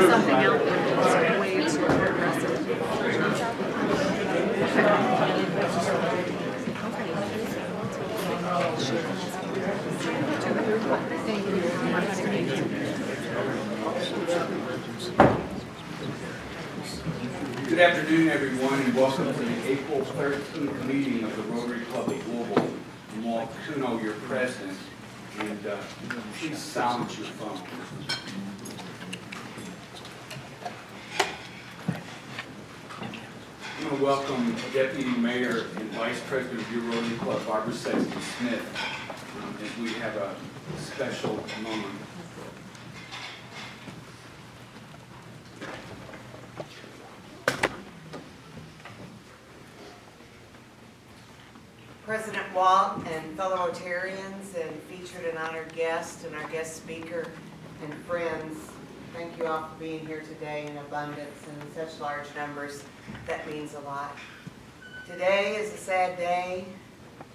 something out there that's way too aggressive. Thank you. Good afternoon, everyone, and welcome to the April 13th meeting of the Rotary Club of Louisville. I'm Walt Kuno, your president, and please silence your phone. I'm going to welcome Deputy Mayor and Vice President of your Rotary Club, Barbara Sexton-Smith, as we have a special moment. President Walt and fellow Rotarians and featured and honored guests and our guest speaker and friends, thank you all for being here today in abundance and in such large numbers. That means a lot. Today is a sad day.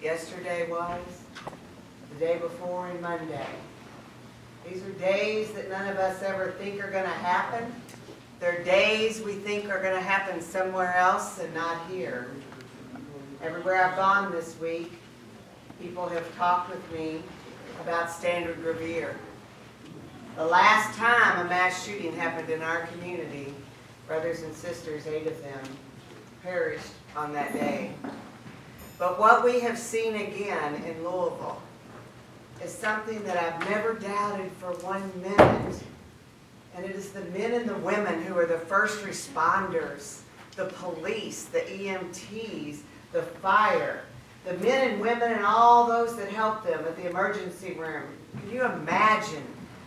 Yesterday was. The day before and Monday. These are days that none of us ever think are going to happen. They're days we think are going to happen somewhere else and not here. Everywhere I've gone this week, people have talked with me about Standard Revere. The last time a mass shooting happened in our community, brothers and sisters, 8 of them, perished on that day. But what we have seen again in Louisville is something that I've never doubted for 1 minute. And it is the men and the women who are the first responders, the police, the EMTs, the fire, the men and women and all those that helped them at the emergency room. Can you imagine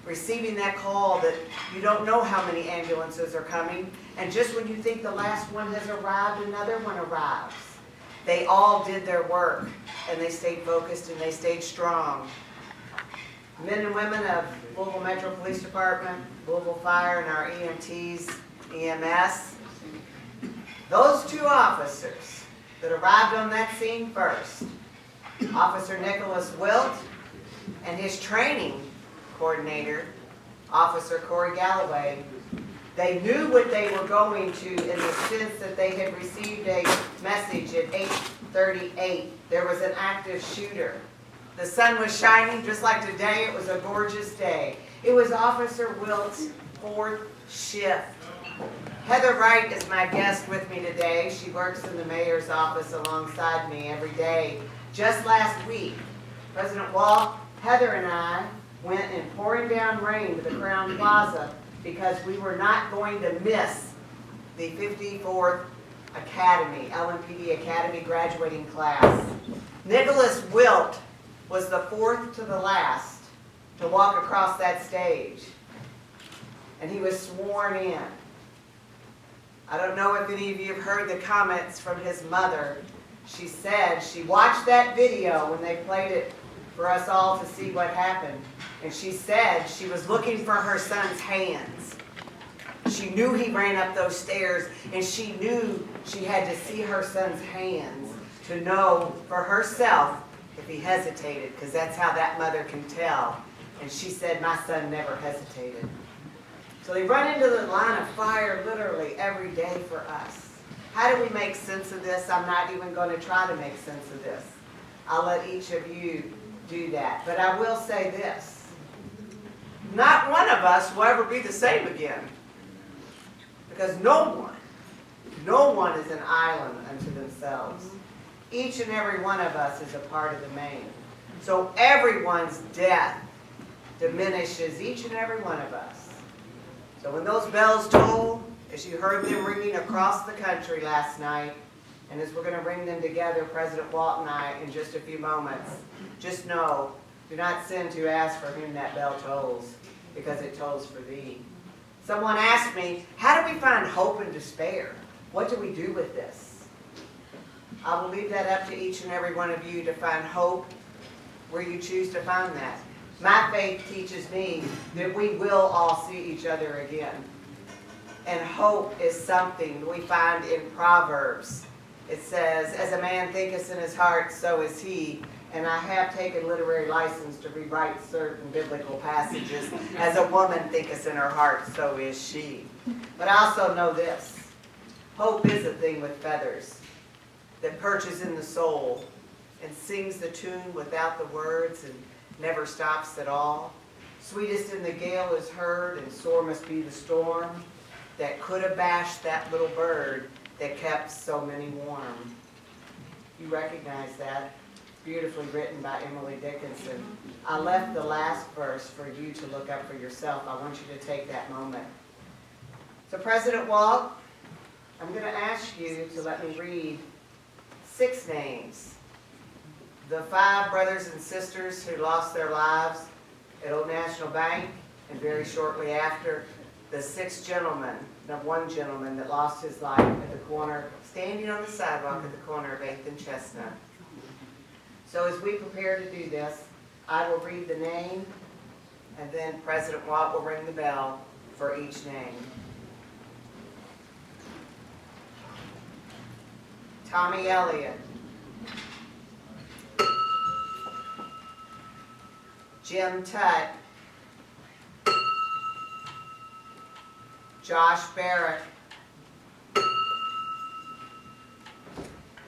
receiving that call that you don't know how many ambulances are coming, and just when you think the last one has arrived, another one arrives? They all did their work, and they stayed focused and they stayed strong. Men and women of Louisville Metro Police Department, Louisville Fire, and our EMTs, EMS, those 2 officers that arrived on that scene first, Officer Nicholas Wilt and his training coordinator, Officer Corey Galloway, they knew what they were going to in the sense that they had received a message at 8:38. There was an active shooter. The sun was shining just like today. It was a gorgeous day. It was Officer Wilt's 4th shift. Heather Wright is my guest with me today. She works in the mayor's office alongside me every day. Just last week, President Walt, Heather, and I went in pouring down rain to the Crown Plaza because we were not going to miss the 54th Academy, LMPD Academy graduating class. Nicholas Wilt was the 4th to the last to walk across that stage, and he was sworn in. I don't know if any of you have heard the comments from his mother. She said she watched that video when they played it for us all to see what happened. And she said she was looking for her son's hands. She knew he ran up those stairs, and she knew she had to see her son's hands to know for herself if he hesitated, because that's how that mother can tell. And she said, my son never hesitated. So they run into the line of fire literally every day for us. How do we make sense of this? I'm not even going to try to make sense of this. I'll let each of you do that. But I will say this. Not one of us will ever be the same again. Because no one is an island unto themselves. Each and every one of us is a part of the main. So everyone's death diminishes each and every one of us. So when those bells toll, as you heard them ringing across the country last night, and as we're going to ring them together, President Walt and I, in just a few moments, just know, do not sin to ask for whom that bell tolls, because it tolls for thee. Someone asked me, how do we find hope in despair? What do we do with this? I will leave that up to each and every one of you to find hope where you choose to find that. My faith teaches me that we will all see each other again. And hope is something we find in Proverbs. It says, as a man thinketh in his heart, so is he. and I have taken literary license to rewrite certain biblical passages. As a woman thinketh in her heart, so is she. But I also know this. Hope is a thing with feathers that perches in the soul and sings the tune without the words and never stops at all. Sweetest in the gale is heard, and sore must be the storm that could have bashed that little bird that kept so many warm. You recognize that? Beautifully written by Emily Dickinson. I left the last verse for you to look up for yourself. I want you to take that moment. So President Walt, I'm going to ask you to let me read 6 names. The 5 brothers and sisters who lost their lives at Old National Bank, and very shortly after, the 6 gentlemen, the 1 gentleman that lost his life at the corner, standing on the sidewalk at the corner of 8th and Chestnut. So as we prepare to do this, I will read the name, and then President Watt will ring the bell for each name. Tommy Elliott. Jim Tutt. Josh Barrett.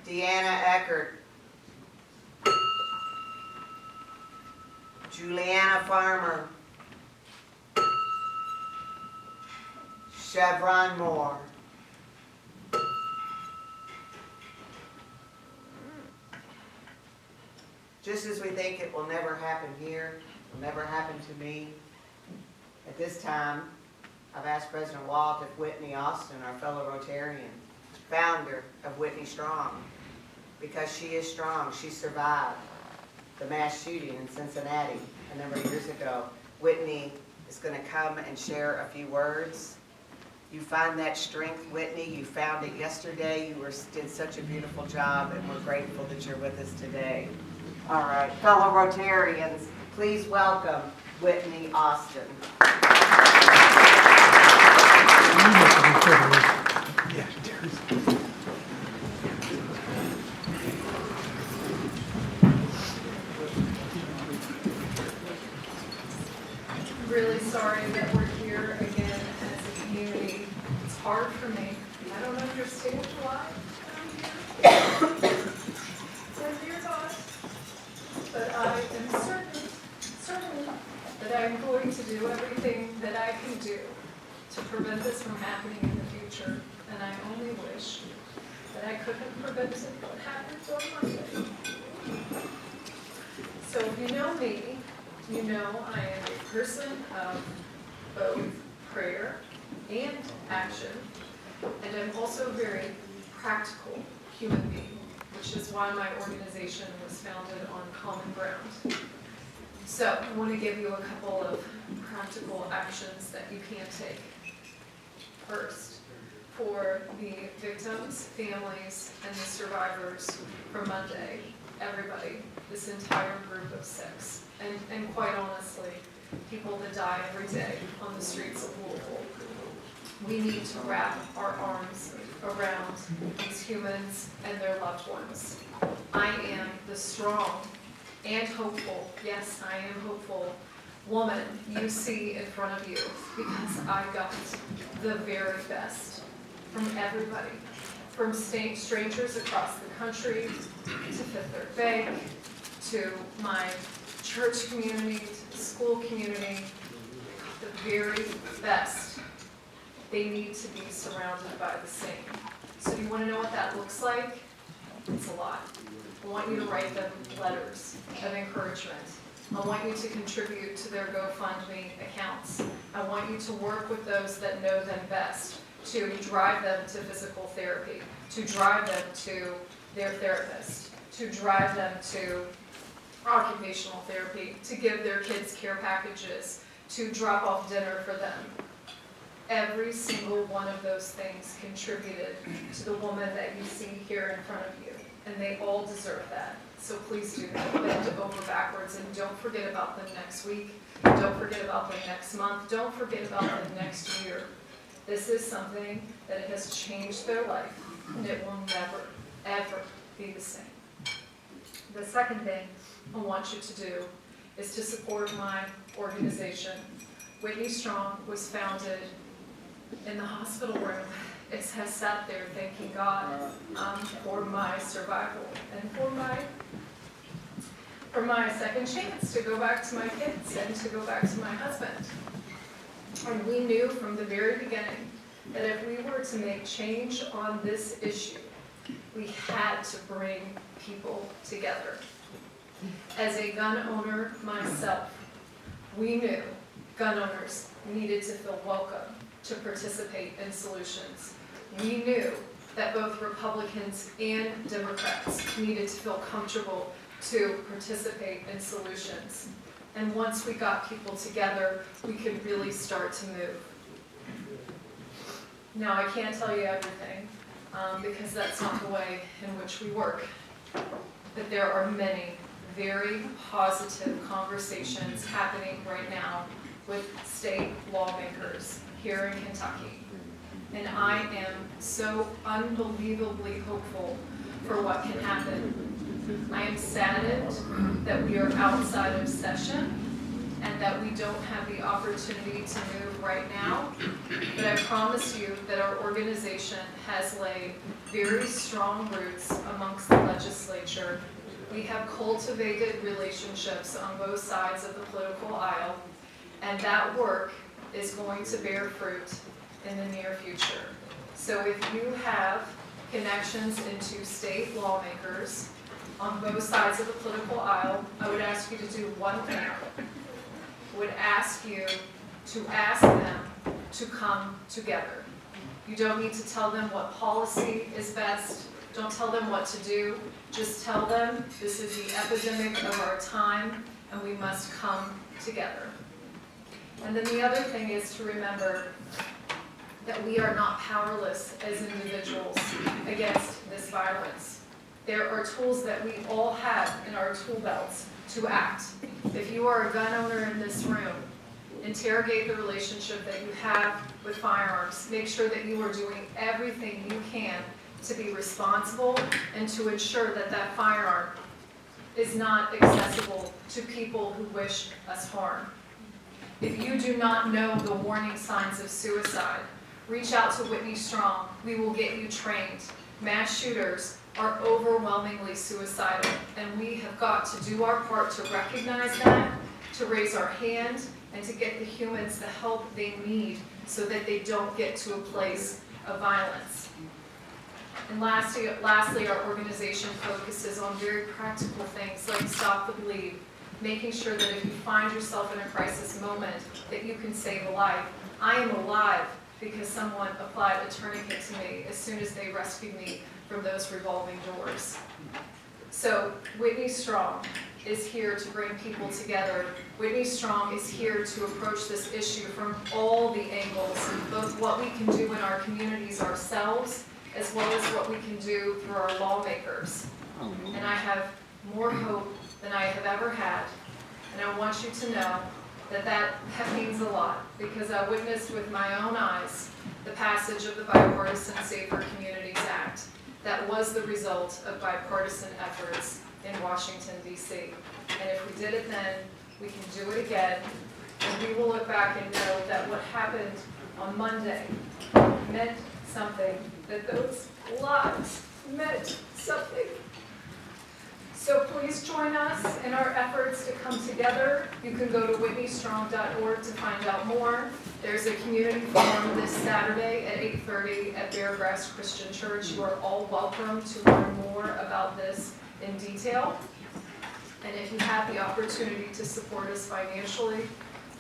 Deanna Eckert. Juliana Farmer. Chevron Moore. Just as we think it will never happen here, will never happen to me, at this time, I've asked President Walt if Whitney Austin, our fellow Rotarian, founder of Whitney Strong, because she is strong. She survived the mass shooting in Cincinnati a number of years ago. Whitney is going to come and share a few words. You find that strength, Whitney. You found it yesterday. You did such a beautiful job, and we're grateful that you're with us today. All right, fellow Rotarians, please welcome Whitney Austin. I'm really sorry that we're here again as a community. It's hard for me. I don't understand why I'm here. So dear God, but I am certain that I'm going to do everything that I can do to prevent this from happening in the future. And I only wish that I could have prevented what happened on Monday. So if you know me, you know I am a person of both prayer and action, and I'm also a very practical human being, which is why my organization was founded on common ground. So I want to give you a couple of practical actions that you can take. First, for the victims, families, and the survivors from Monday, everybody, this entire group of 6, and quite honestly, people that die every day on the streets of Louisville, we need to wrap our arms around these humans and their loved ones. I am the strong and hopeful, yes, I am hopeful, woman you see in front of you, because I got the very best from everybody, from strangers across the country, to Fifth Third Bank, to my church community, to the school community. I got the very best. They need to be surrounded by the same. So do you want to know what that looks like? It's a lot. I want you to write them letters of encouragement. I want you to contribute to their GoFundMe accounts. I want you to work with those that know them best to drive them to physical therapy, to drive them to their therapist, to drive them to occupational therapy, to give their kids care packages, to drop off dinner for them. Every single one of those things contributed to the woman that you see here in front of you, and they all deserve that. So please do bend over backwards, and don't forget about them next week. Don't forget about them next month. Don't forget about them next year. This is something that has changed their life, and it will never, ever be the same. The second thing I want you to do is to support my organization. Whitney Strong was founded in the hospital room. It has sat there thanking God for my survival and for my second chance to go back to my kids and to go back to my husband. And we knew from the very beginning that if we were to make change on this issue, we had to bring people together. As a gun owner myself, we knew gun owners needed to feel welcome to participate in solutions. We knew that both Republicans and Democrats needed to feel comfortable to participate in solutions. And once we got people together, we could really start to move. Now, I can't tell you everything, because that's not the way in which we work. But there are many very positive conversations happening right now with state lawmakers here in Kentucky. And I am so unbelievably hopeful for what can happen. I am saddened that we are outside of session and that we don't have the opportunity to move right now. But I promise you that our organization has laid very strong roots amongst the legislature. We have cultivated relationships on both sides of the political aisle, and that work is going to bear fruit in the near future. So if you have connections into state lawmakers on both sides of the political aisle, I would ask you to do one thing. I would ask you to ask them to come together. You don't need to tell them what policy is best. Don't tell them what to do. Just tell them this is the epidemic of our time and we must come together. And then the other thing is to remember that we are not powerless as individuals against this violence. There are tools that we all have in our tool belts to act. If you are a gun owner in this room, interrogate the relationship that you have with firearms. Make sure that you are doing everything you can to be responsible and to ensure that that firearm is not accessible to people who wish us harm. If you do not know the warning signs of suicide, reach out to Whitney Strong. We will get you trained. Mass shooters are overwhelmingly suicidal, and we have got to do our part to recognize that, to raise our hand, and to get the humans the help they need so that they don't get to a place of violence. And lastly, our organization focuses on very practical things like Stop the Bleed, making sure that if you find yourself in a crisis moment, that you can save a life. I am alive because someone applied a tourniquet to me as soon as they rescued me from those revolving doors. So Whitney Strong is here to bring people together. Whitney Strong is here to approach this issue from all the angles, both what we can do in our communities ourselves, as well as what we can do through our lawmakers. And I have more hope than I have ever had. And I want you to know that that means a lot, because I witnessed with my own eyes the passage of the Bipartisan Safer Communities Act. That was the result of bipartisan efforts in Washington, D.C. And if we did it then, we can do it again. And we will look back and know that what happened on Monday meant something, that those lives meant something. So please join us in our efforts to come together. You can go to whitneystrong.org to find out more. There's a community forum this Saturday at 8:30 at Beargrass Christian Church. You are all welcome to learn more about this in detail. And if you have the opportunity to support us financially,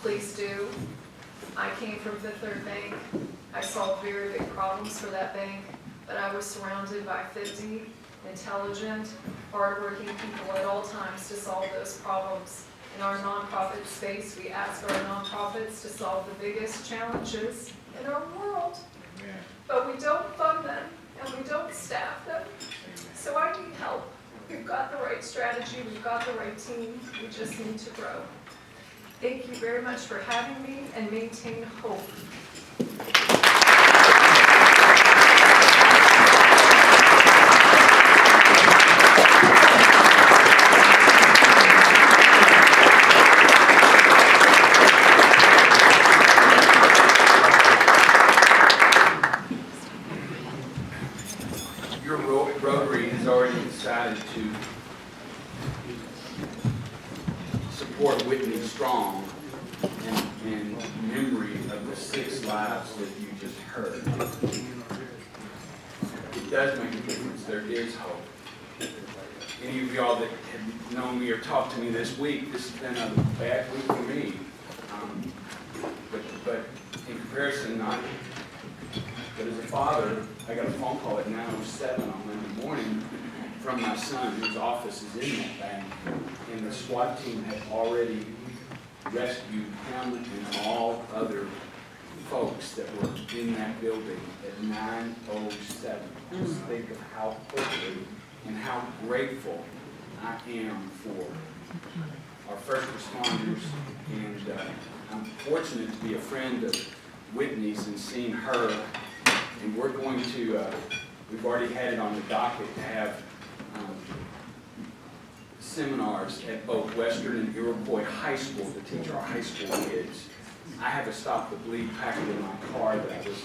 please do. I came from Fifth Third Bank. I solved very big problems for that bank, but I was surrounded by 50 intelligent, hardworking people at all times to solve those problems. In our nonprofit space, we ask our nonprofits to solve the biggest challenges in our world, but we don't fund them and we don't staff them. So I need help. We've got the right strategy, we've got the right team, we just need to grow. Thank you very much for having me, and maintain hope. lives that you just heard. It does make a difference. There is hope. Any of y'all that have known me or talked to me this week, this has been a bad week for me. But in comparison, not. But as a father, I got a phone call at 9:07 on Monday morning from my son, whose office is in that bank, and the SWAT team had already rescued him and all other folks that were in that building at 9:07. Just think of how quickly and how grateful I am for our first responders. And I'm fortunate to be a friend of Whitney's and seeing her. And we're going to, we've already had it on the docket to have seminars at both Western and Iroquois High School to teach our high school kids. I have a Stop the Bleed packet in my car that I was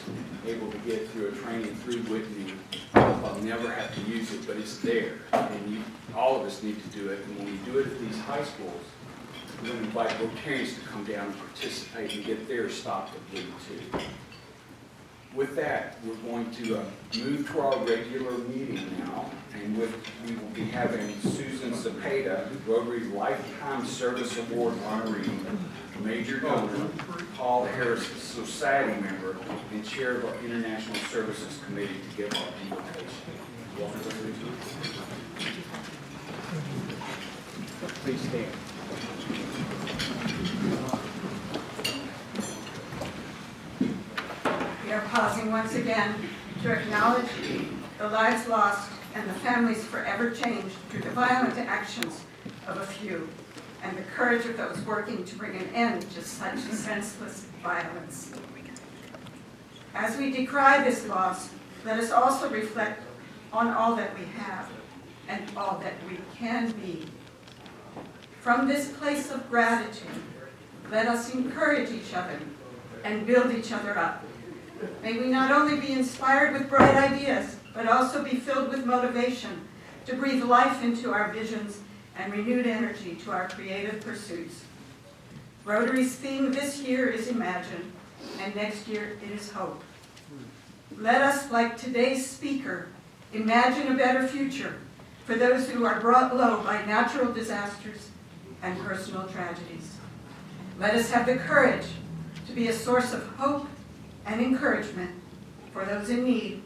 able to get through a training through Whitney. I'll never have to use it, but it's there. And all of us need to do it. And when we do it at these high schools, we're going to invite Rotarians to come down and participate and get their Stop the Bleed too. With that, we're going to move to our regular meeting now, and we will be having Susan Cepeda, Rotary Lifetime Service Award honoree, major donor, Paul Harris Society member, and chair of our International Services Committee to give our invitation. Welcome, Susan. Please stand. We are pausing once again to acknowledge the lives lost and the families forever changed through the violent actions of a few, and the courage of those working to bring an end to such senseless violence. As we decry this loss, let us also reflect on all that we have and all that we can be. From this place of gratitude, let us encourage each other and build each other up. May we not only be inspired with bright ideas, but also be filled with motivation to breathe life into our visions and renewed energy to our creative pursuits. Rotary's theme this year is Imagine, and next year it is Hope. Let us, like today's speaker, imagine a better future for those who are brought low by natural disasters and personal tragedies. Let us have the courage to be a source of hope and encouragement for those in need,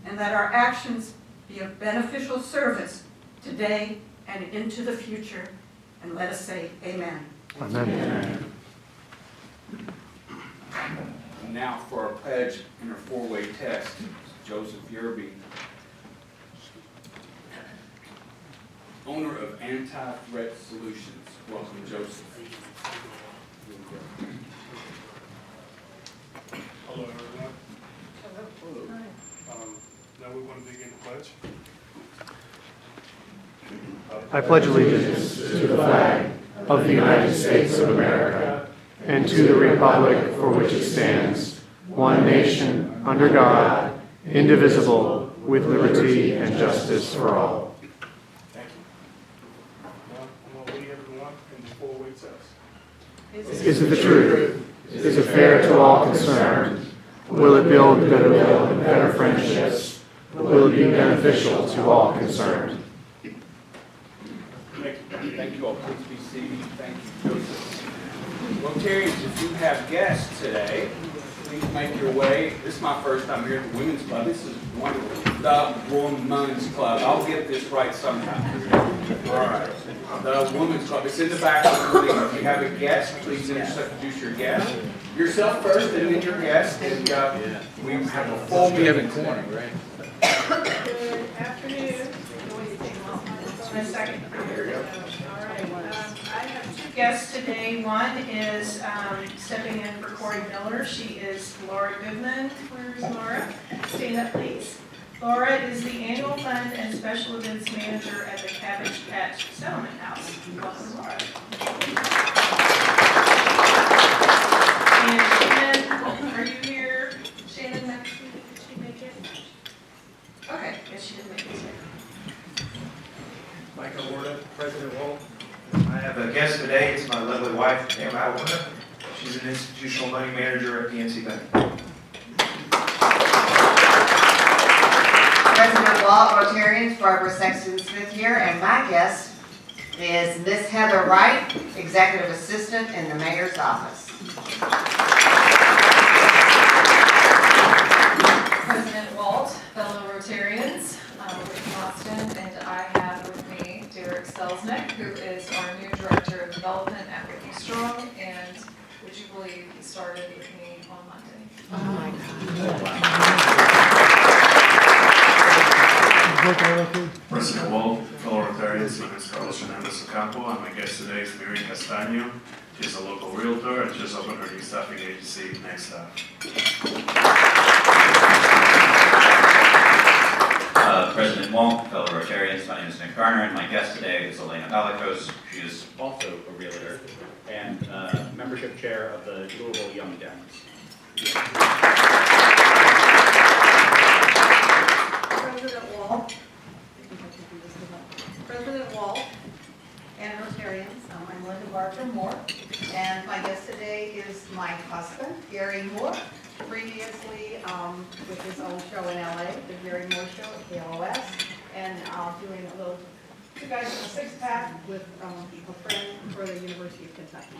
and let our actions be of beneficial service today and into the future. And let us say amen. Amen. And now for our pledge and our four-way test, Joseph Yerby, owner of Anti-Threat Solutions. Welcome, Joseph. Hello, everyone. Now we want to begin the pledge. I pledge allegiance to the flag of the United States of America and to the republic for which it stands, one nation, under God, indivisible, with liberty and justice for all. Thank you. Now, I'm going to lead everyone in the four-way test. Is it the truth? Is it fair to all concerned? Will it build better friendships? Will it be beneficial to all concerned? Thank you. Thank you all. Please be seated. Thank you, Joseph. Rotarians, if you have guests today, please make your way. This is my first time here at the Women's Club. This is wonderful. The Women's Club. I'll get this right sometime. All right. The Women's Club. It's in the back of the building. If you have a guest, please introduce your guest. Yourself first, and then your guest. And we have a full meeting today. Good afternoon. One second. Here we go. All right. I have two guests today. One is stepping in for Corey Miller. She is Laura Goodman. Where is Laura? Stand up, please. Laura is the Annual Fund and Special Events Manager at the Cabbage Patch Settlement House. Welcome, Laura. And Shannon, are you here? Shannon, did she make it? Okay, yes, she did make it. Michael Warda, President Wolf. I have a guest today. It's my lovely wife, Pam Alwarda. She's He's an institutional money manager at PNC Bank. President of all Rotarians, Barbara Sexton Smith here, and my guest is Miss Heather Wright, Executive Assistant in the Mayor's Office. President Walt, fellow Rotarians, with Boston, and I have with me Derek Selznick, who is our new Director of Development at Whitney Strong, and would you believe he started with me on Monday? Oh my President Walt, fellow Rotarians, my name is Carlos Hernandez Ocampo, and my guest today is Miriam Castaño. She's a local realtor and just opened her new staffing agency, Next Staff. President Walt, fellow Rotarians, my name is Nick Garner, and my guest today is Elena Balikos. She is Also a realtor and membership chair of the Louisville Young Dems. President Walt and Rotarians, I'm Linda Barker Moore, and my guest today is my husband, Gary Moore, previously with his own show in LA, the Gary Moore Show at KLOS, and doing a little, two guys in a six-pack with a friend for the University of Kentucky.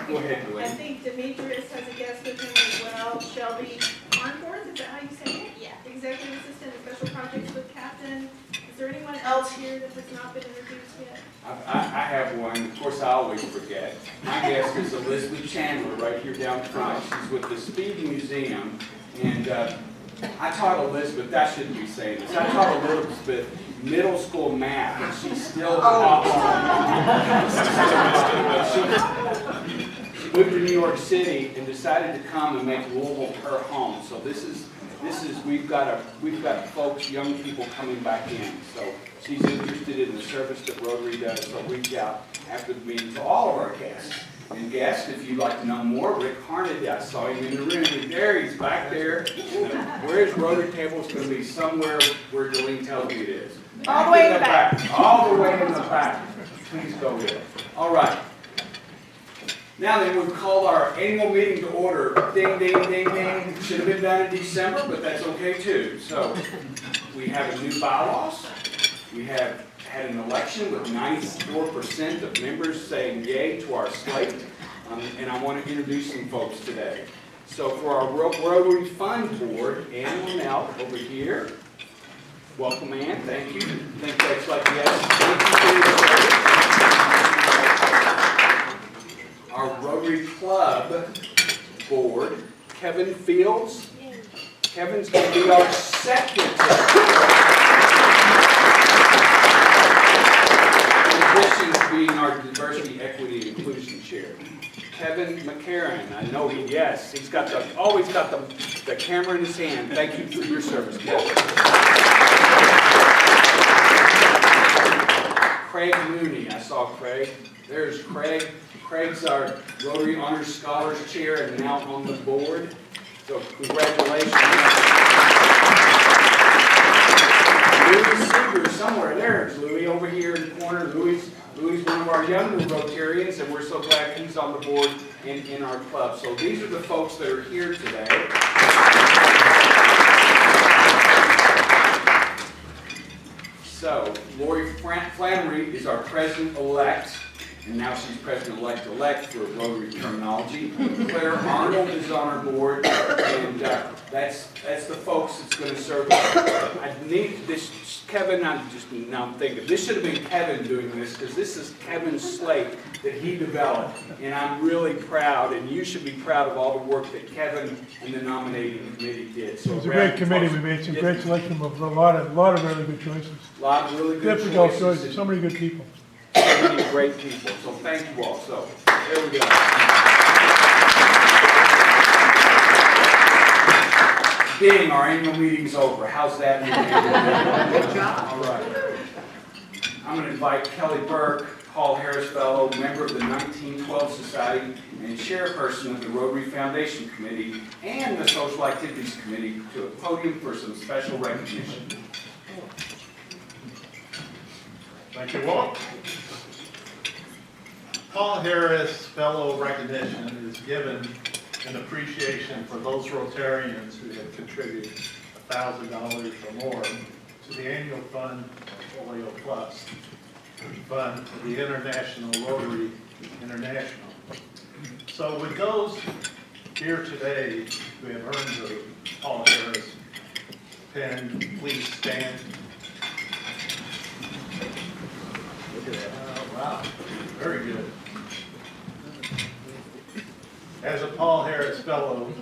Go ahead, I Dwayne. think Demetrius has a guest with him as well, Shelby Arnforth, is that how you say it? Yeah. Executive Assistant in Special Projects with Captain. Is there anyone else here that has not been introduced yet? I have one, of course I always forget. My guest is Elizabeth Chandler, right here down front. She's with the Speed Museum, and I taught Elizabeth, that shouldn't be saying this, I taught Elizabeth middle school math, and she's still She moved to New York City and decided to come and make Louisville her home. So this is we've got folks, young people coming back in. So she's interested in the service that Rotary does. So reach out after the meeting to all of our guests. And guests, if you'd like to know more, Rick Harnedy, I saw him in the room. There, he's back there. Where his Rotary table is going to be somewhere where Jolene tells me it is. All the way in the back. All the way in the back. Please go with it. All right. Now then, we've called our annual meeting to order. Ding, ding, ding, ding. Should have been done in December, but that's okay too. So we have a new bylaws. We have had an election with 94% of members saying yay to our slate. And I want to introduce some folks today. So for our Rotary Fund Board, Ann Linnell over here. Welcome, Ann. Thank you. I think that's like yes. Thank you for your service. Our Rotary Club Board, Kevin Fields. Kevin's going to be our secretary. In addition to being our Diversity, Equity, and Inclusion Chair. Kevin McCarron, I know he's got always got the camera in his hand. Thank you for your service, Kevin. Craig Mooney, I saw Craig. There's Craig. Craig's our Rotary Honors Scholars Chair and now on the board. So congratulations. Louis Seeger somewhere. There's Louis over here in the corner. Louis is one of our younger Rotarians, and we're so glad he's on the board and in our club. So these are the folks that are here today. So Lori Flannery is our president-elect, and now she's president-elect for Rotary terminology. Claire Arnold is on our board, and that's the folks that's going to serve. I need this, Kevin. I'm thinking this should have been Kevin doing this because this is Kevin's slate that he developed, and I'm really proud. And you should be proud of all the work that Kevin and the nominating committee did. So it was a great committee. We made some great selection of a lot of really good choices. A lot of really good Difficult choices. choices. So many good people. So many great people. So thank you all. So there we go. Ding, our annual meeting's over. How's that? Good job. All right. I'm going to invite Kelly Burke, Paul Harris Fellow, member of the 1912 Society, and chairperson of the Rotary Foundation Committee and the Social Activities Committee, to a podium for some special recognition. Thank you, Walt. Paul Harris Fellow Recognition is given in appreciation for those Rotarians who have contributed $1,000 or more to the annual fund Portfolio Plus fund for the International Rotary International. So with those here today who have earned the Paul Harris pen, please stand. Look at that. Oh, wow. Very good. As a Paul Harris Fellow,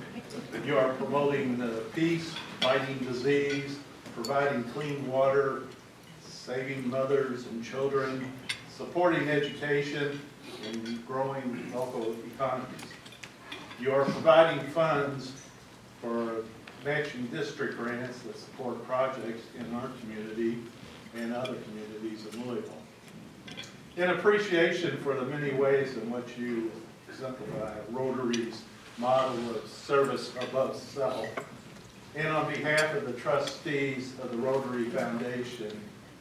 you are promoting the peace, fighting disease, providing clean water, saving mothers and children, supporting education, and growing local economies. You are providing funds for matching district grants that support projects in our community and other communities in Louisville. In appreciation for the many ways in which you exemplify Rotary's model of service above self, and on behalf of the trustees of the Rotary Foundation,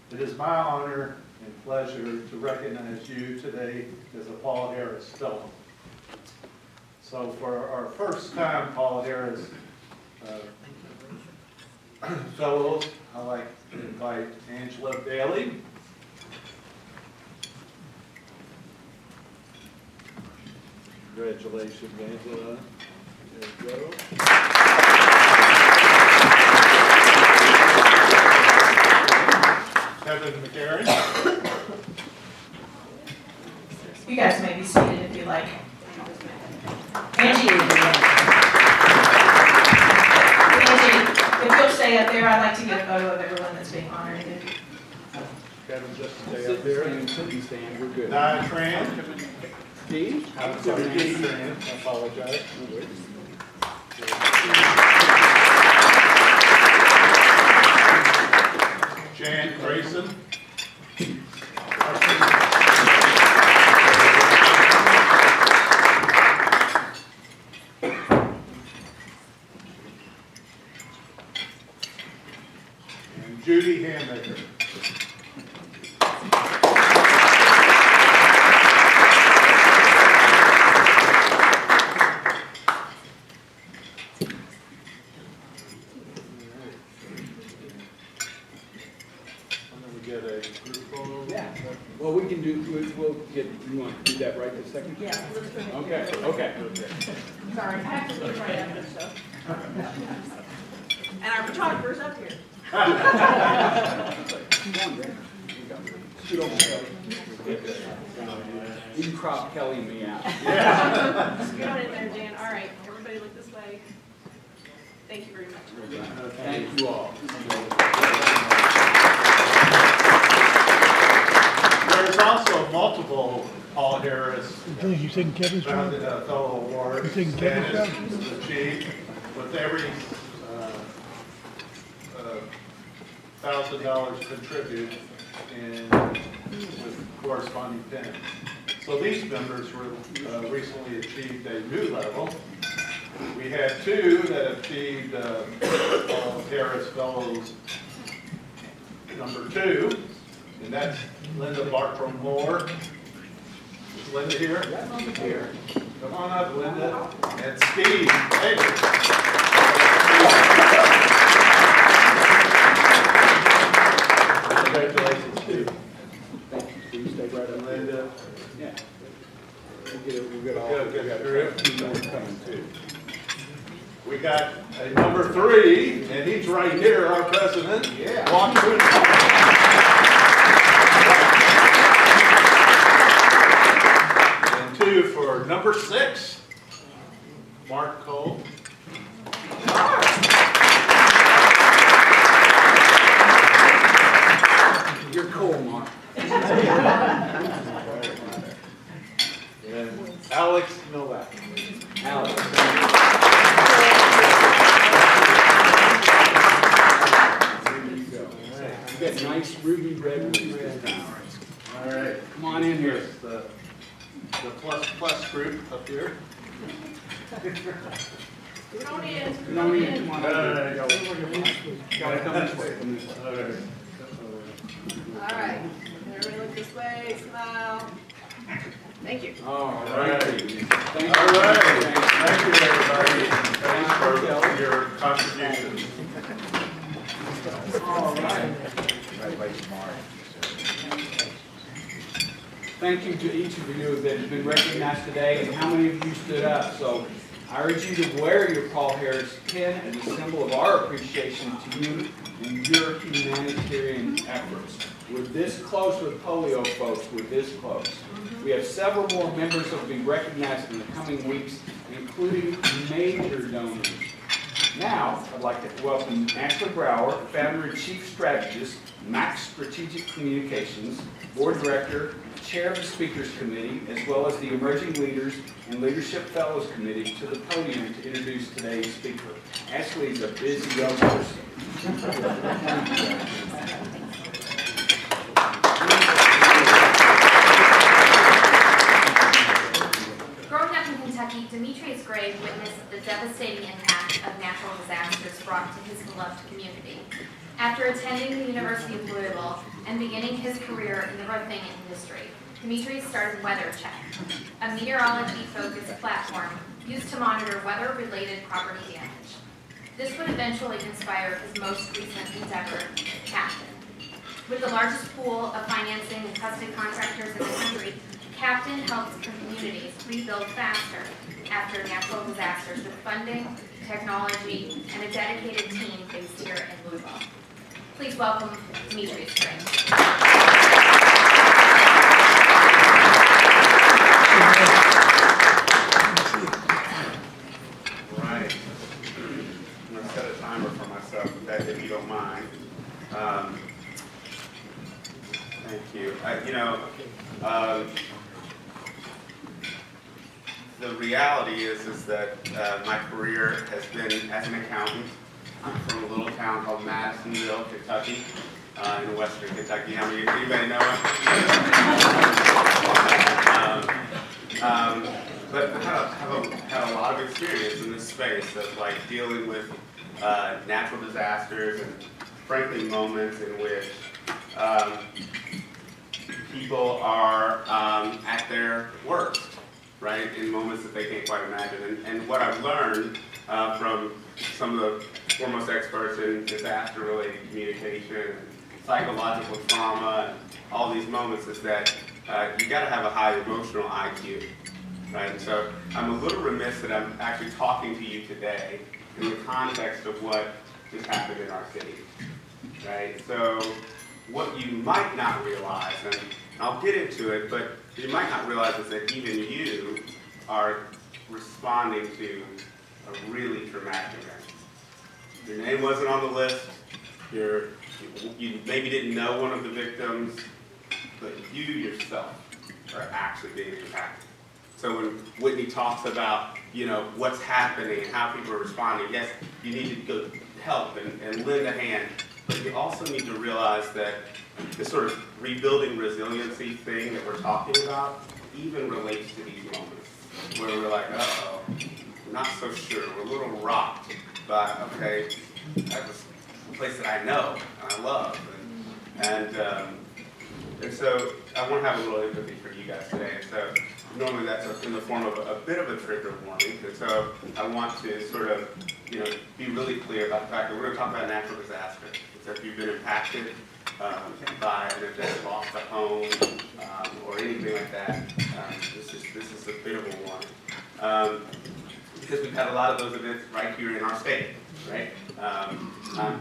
it is my honor and pleasure to recognize you today as a Paul Harris Fellow. So for our first time Paul Harris Fellows, I'd like to invite Angela Bailey. Congratulations, Angela. There you go. Kevin McCarran. You guys may be seated if you like. Angie, if you'll stay up there, I'd like to get a photo of everyone that's being honored. Kevin, just stay up there. Stand, we're good. Diane Tran. Steve? I'm sorry, Steve Tran. I apologize. Jan Grayson. And Judy Hammaker. Well, we can do, we'll get, you want to do that right this second? Yeah. Let's go ahead. Okay. Sorry, I have to look right after stuff. And our photographer's up here. You can crop Kelly and me out. Just get on in there, Jan. All right, everybody look this way. Thank you very much. Thank you all. There's also multiple Paul Harris You taking Kevin's job? Fellow Awards. You taking Kevin's job? Stannis is achieved with every $1,000 contributed and with corresponding pins. So these members were recently achieved a new level. We had two that achieved Paul Harris Fellows #2, and that's Linda Bartram Moore. Is Linda here? Yeah, Linda here. Come on up, Linda. And Steve Taylor. Congratulations, Steve. Thank you, Steve. Stay right up. Linda. Yeah. We'll get all, Good, we got good. a few more coming too. We got a #3, and he's right here, our president. Yeah. Walk through. And 2 for #6, Mark Cole. You're cool, Mark. And Alex Novak. Alex. There you go. You got nice ruby red ones this time. All right. Come on in here. Here's the plus group up here. Come on in. Come on in. Come on There in. you go. Gotta come this way. Come this way. Okay. All right, there Everybody look this way, smile. Thank you. All right. All right. Thank you, everybody. Thanks for your contributions. All right. Thank you to each of you that has been recognized today, and how many of you stood up. So I urge you to wear your Paul Harris pin as a symbol of our appreciation to you and your humanitarian efforts. We're this close with polio, folks. We're this close. We have several more members that will be recognized in the coming weeks, including major donors. Now, I'd like to welcome Ashley Brower, founder and chief strategist, Max Strategic Communications, board director, chair of the Speakers Committee, as well as the Emerging Leaders and Leadership Fellows Committee, to the podium to introduce today's speaker. Ashley is a busy young person. Growing up in Kentucky, Demetrius Gray witnessed the devastating impact of natural disasters brought to his beloved community. After attending the University of Louisville and beginning his career in the roofing industry, Demetrius started WeatherCheck, a meteorology-focused platform used to monitor weather-related property damage. This would eventually inspire his most recent endeavor, Captain. With the largest pool of financing and trusted contractors in the country, Captain helps communities rebuild faster after natural disasters with funding, technology, and a dedicated team based here in Louisville. Please welcome Demetrius Gray. Right. I'm going to set a timer for myself, if you don't mind. Thank you. The reality is that my career has been as an accountant. I'm from a little town called Madisonville, Kentucky, in western Kentucky. How many anybody know it? But I have a lot of experience in this space of like dealing with natural disasters and frankly moments in which people are at their worst, right? In moments that they can't quite imagine. And what I've learned from some of the foremost experts in disaster-related communication and psychological trauma and all these moments is that you got to have a high emotional IQ, right? And so I'm a little remiss that I'm actually talking to you today in the context of what just happened in our city, right? So what you might not realize, and I'll get into it, but you might not realize is that even you are responding to a really traumatic event. Your name wasn't on the list, you maybe didn't know one of the victims, but you yourself are actually being impacted. So when Whitney talks about, what's happening and how people are responding, yes, you need to go help and lend a hand, but you also need to realize that this sort of rebuilding resiliency thing that we're talking about even relates to these moments where we're like, uh-oh, we're not so sure, we're a little rocked by, okay, that was a place that I know and I love. And so I want to have a little empathy for you guys today. And so normally that's in the form of a bit of a trigger warning. And so I want to sort of, be really clear about the fact that we're going to talk about natural disaster. So if you've been impacted by an event, lost a home, or anything like that, this is a bit of a warning. Because we've had a lot of those events right here in our state, right?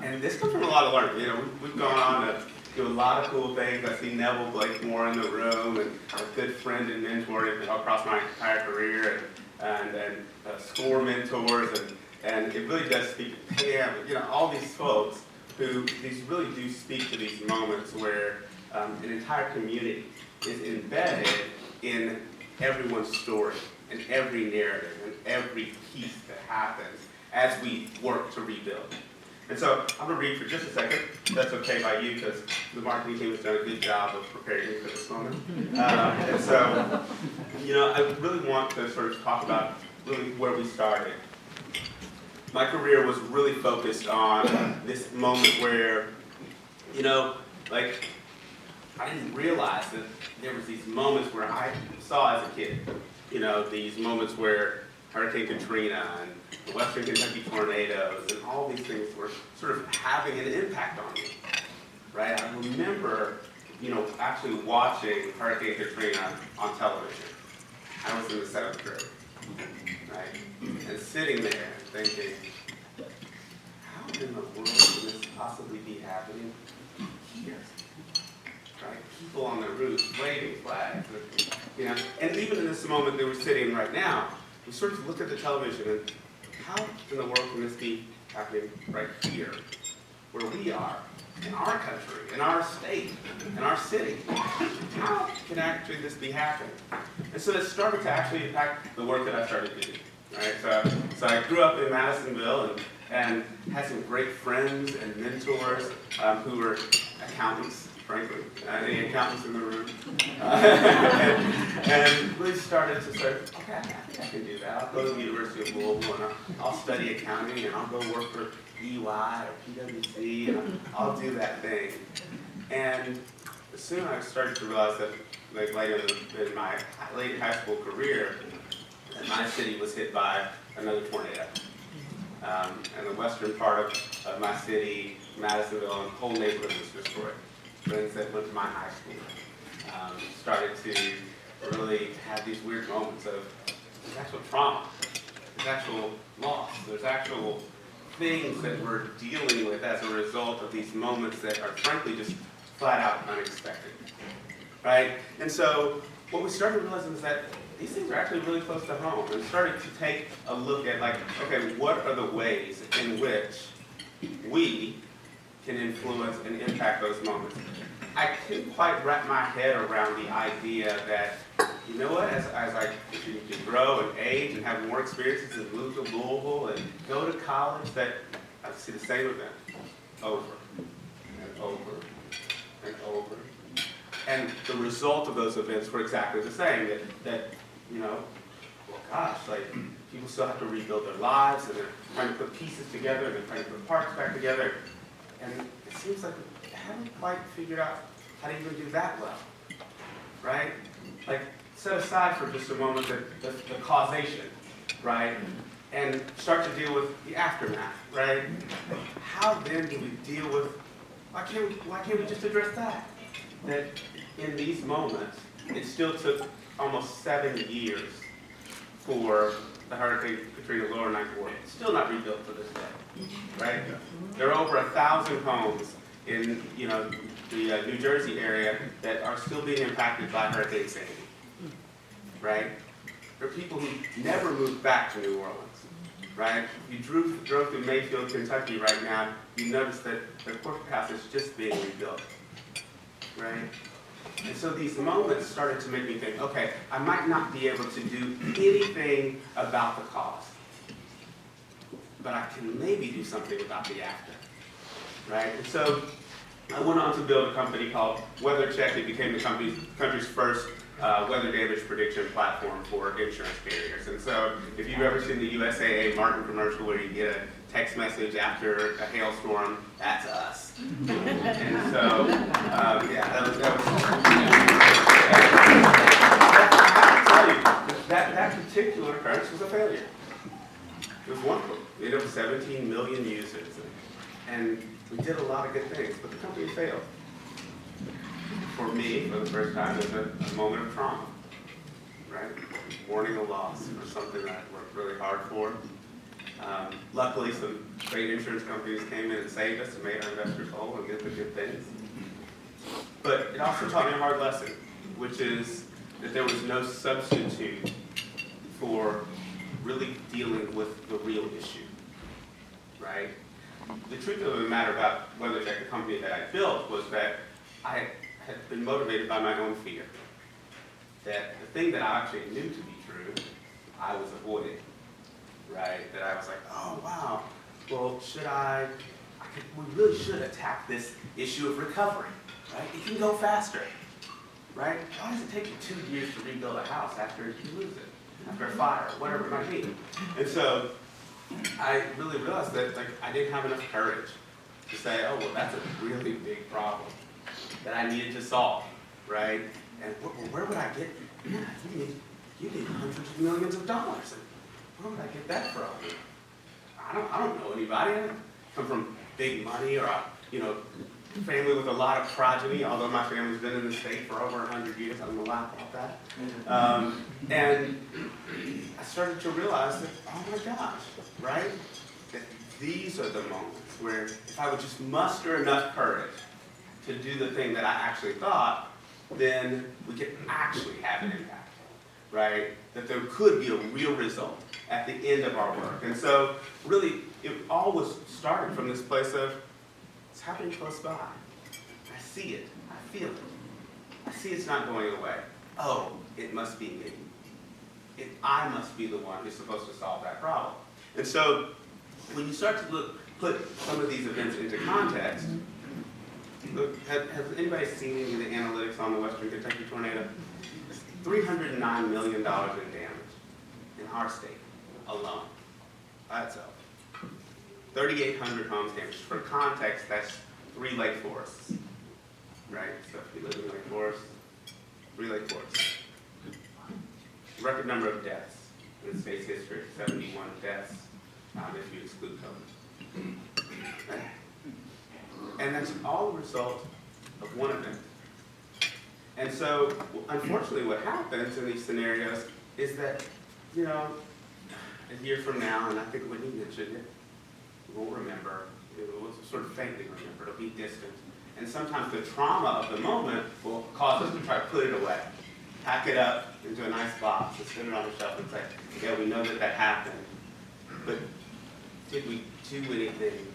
And this comes from a lot of learning. We've gone on to do a lot of cool things. I see Neville Blakemore in the room, and a good friend and mentor across my entire career, and SCORE mentors, and it really does speak to Pam, all these folks who these really do speak to these moments where an entire community is embedded in everyone's story, and every narrative, and every piece that happens as we work to rebuild. And so I'm going to read for just a second. That's okay by you, because the marketing team has done a good job of preparing me for this moment. And so, I really want to sort of talk about really where we started. My career was really focused on this moment where, I didn't realize that there was these moments where I saw as a kid, you know, these moments where Hurricane Katrina and the Western Kentucky tornadoes and all these things were sort of having an impact on me, right? I remember, you know, actually watching Hurricane Katrina on television. I was in the 7th grade, right? And sitting there thinking, how in the world can this possibly be happening here? Right? People on the roofs waving flags, you know. And even in this moment that we're sitting right now, we sort of look at the television and how in the world can this be happening right here, where we are, in our country, in our state, in our city? How can actually this be happening? And so it started to actually impact the work that I started doing. Right? So I grew up in Madisonville and had some great friends and mentors who were accountants, frankly. Any accountants in the room? And we started to say, okay, I think I can do that. I'll go to the University of Louisville and I'll study accounting and I'll go work for EY or PwC and I'll do that thing. And soon I started to realize that, like later in my late high school career, that my city was hit by another tornado. And the western part of my city, Madisonville, and the whole neighborhood was destroyed. Friends that went to my high school started to really have these weird moments of there's actual trauma, there's actual loss, there's actual things that we're dealing with as a result of these moments that are frankly just flat out unexpected, right? And so what we started realizing is that these things are actually really close to home, and started to take a look at, like, okay, what are the ways in which we can influence and impact those moments? I couldn't quite wrap my head around the idea that, you know what, as I continue to grow and age and have more experiences and move to Louisville and go to college, that I see the same event over and over and over. And the result of those events were exactly the same, that you know, well, gosh, like, people still have to rebuild their lives, and they're trying to put pieces together, and they're trying to put parts back together, and it seems like we haven't quite figured out how to even do that well, right? Like, set aside for just a moment the causation, right? And start to deal with the aftermath, right? How then do we deal with, why can't we just address that? That in these moments, it still took almost 7 years for the Hurricane Katrina lower ninth ward. Still not rebuilt to this day, right? There are over 1,000 homes in, you know, the New Jersey area that are still being impacted by Hurricane Sandy, right? There are people who never moved back to New Orleans, right? If you drove through Mayfield, Kentucky right now, you notice that the courthouse is just being rebuilt, right? And so these moments started to make me think, okay, I might not be able to do anything about the cause, but I can maybe do something about the after, right? And so I went on to build a company called WeatherCheck. It became the country's first weather damage prediction platform for insurance carriers. And so if you've ever seen the USAA Martin commercial where you get a text message after a hailstorm, that's us. And so, yeah, that was I have to tell you, that particular occurrence was a failure. It was wonderful. We ended up with 17 million users, and we did a lot of good things, but the company failed. For me, for the first time, it was a moment of trauma, right? Mourning a loss for something that I worked really hard for. Luckily, some great insurance companies came in and saved us and made our investors whole and did the good things. But it also taught me a hard lesson, which is that there was no substitute for really dealing with the real issue, right? The truth of the matter about WeatherCheck, the company that I built, was that I had been motivated by my own fear. That the thing that I actually knew to be true, I was avoiding, right? That I was like, oh, wow, well, we really should attack this issue of recovery, right? It can go faster, right? Why does it take you 2 years to rebuild a house after you lose it, after a fire, whatever it might be? And so I really realized that, like, I didn't have enough courage to say, oh, well, that's a really big problem, that I needed to solve, right? And where would I get, man, you need hundreds of millions of dollars. And where would I get that from? I don't know anybody. I come from big money or, family with a lot of progeny, although my family's been in the state for over 100 years. I don't know a lot about that. And I started to realize that, oh my gosh, right? That these are the moments where if I would just muster enough courage to do the thing that I actually thought, then we could actually have an impact, right? That there could be a real result at the end of our work. And so really, it all was started from this place of, it's happening close by. I see it, I feel it. I see it's not going away. Oh, it must be me. I must be the one who's supposed to solve that problem. And so when you start to put some of these events into context, look, has anybody seen any of the analytics on the Western Kentucky tornado? It's $309 million in damage in our state alone, by itself. 3,800 homes damaged. For context, that's 3 lake forests, right? So if you live in Lake Forest, 3 lake forests. Record number of deaths in the state's history, 71 deaths, if you exclude COVID. Right? And that's all a result of one event. And so, unfortunately, what happens in these scenarios is that, a year from now, and I think Whitney mentioned it, we won't remember. It will sort of faintly remember. It'll be distant. And sometimes the trauma of the moment will cause us to try to put it away, pack it up into a nice box, and spin it on the shelf and say, yeah, we know that happened, but did we do anything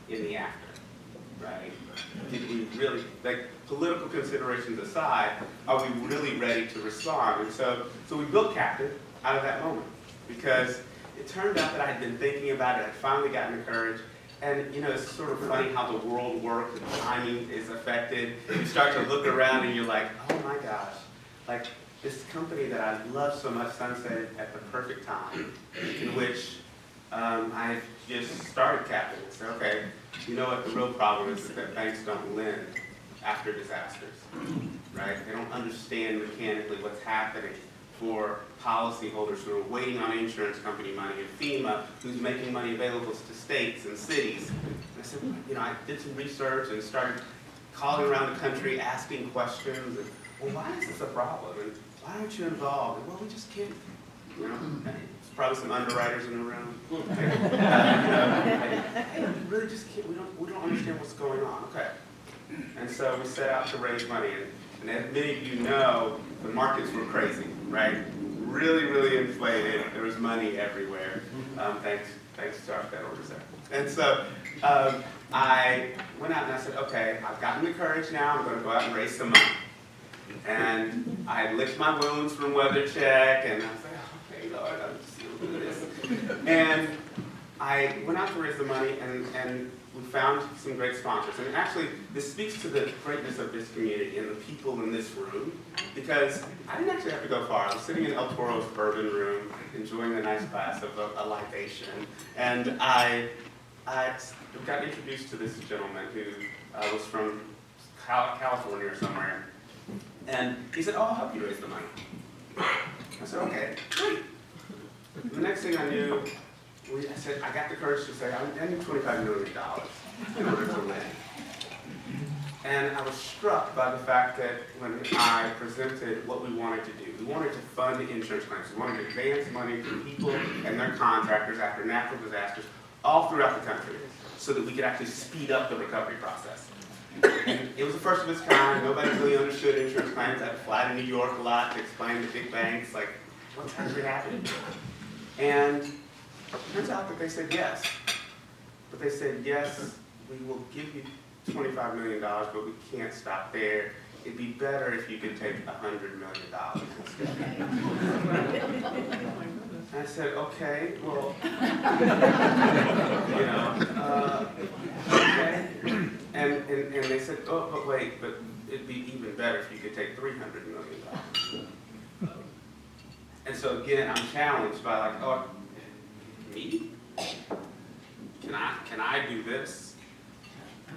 in the after? Right? Did we really, political considerations aside, are we really ready to respond? And so we built Captain out of that moment, because it turned out that I had been thinking about it, I'd finally gotten the courage, and it's sort of funny how the world works and timing is affected. You start to look around and you're like, oh my gosh, this company that I love so much sunsetted at the perfect time, in which I just started Captain and said, okay, you know what the real problem is that banks don't lend after disasters, right? They don't understand mechanically what's happening for policyholders who are waiting on insurance company money, and FEMA, who's making money available to states and cities. And I said, I did some research and started calling around the country, asking questions, and, well, why is this a problem? And why aren't you involved? And, well, we just can't, there's probably some underwriters in the room. Hey, we really just can't, we don't understand what's going on. Okay. And so we set out to raise money, and as many of you know, the markets were crazy, right? Really, really inflated. There was money everywhere, thanks to our Federal Reserve. And so I went out and I said, okay, I've gotten the courage now, I'm going to go out and raise some money. And I licked my wounds from weather check, and I was like, okay, Lord, I'm just going to do this. And I went out to raise the money, and we found some great sponsors. And actually, this speaks to the greatness of this community and the people in this room, because I didn't actually have to go far. I was sitting in El Toro's bourbon room, enjoying a nice glass of a libation, and I got introduced to this gentleman who was from California or somewhere. And he said, oh, I'll help you raise the money. I said, okay, great. The next thing I knew, I said, I got the courage to say, I need $25 million in order to lend. And I was struck by the fact that when I presented what we wanted to do, we wanted to fund the insurance claims. We wanted to advance money to people and their contractors after natural disasters all throughout the country so that we could actually speed up the recovery process. And it was the first of its kind. Nobody really understood insurance claims. I had to fly to New York a lot to explain to big banks, what's actually happening. And it turns out that they said yes. But they said, yes, we will give you $25 million, but we can't stop there. It'd be better if you could take $100 million instead. And I said, okay, well, okay. And they said, oh, but wait, but it'd be even better if you could take $300 million. And so again, I'm challenged by oh, me? Can I do this?